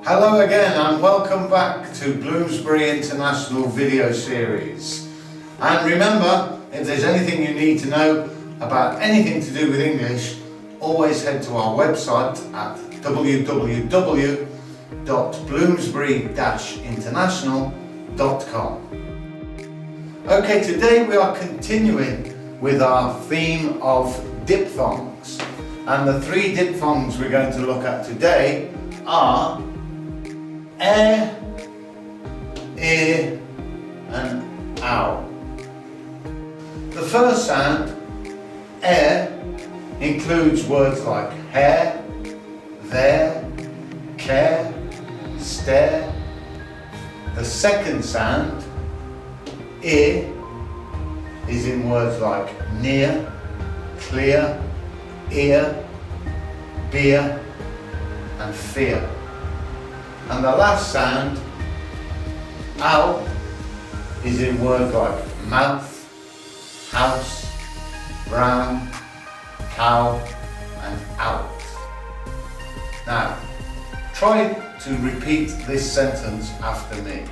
Hello again and welcome back to Bloomsbury International video series. And remember, if there's anything you need to know about anything to do with English, always head to our website at www.bloomsbury-international.com. Okay, today we are continuing with our theme of diphthongs. And the three diphthongs we're going to look at today are ear, and ow. The first sound, includes words like hair, there, care, stare. The second sound, is in words like near, clear, ear, beer and fear. And the last sound, ow, is in words like mouth, house, brown, cow and out. Now, try to repeat this sentence after me.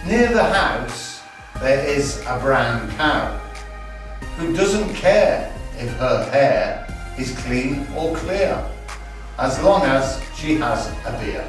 Near the house there is a brown cow who doesn't care if her hair is clean or clear, as long as she has a beer.